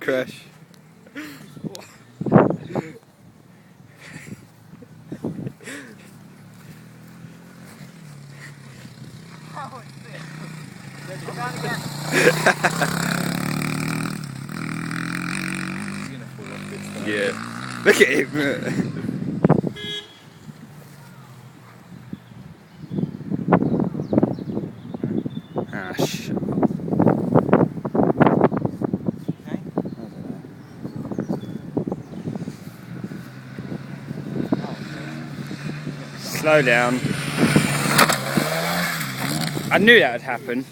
crash. Yeah. Look at him. Ah, shit. Slow down. I knew that would happen.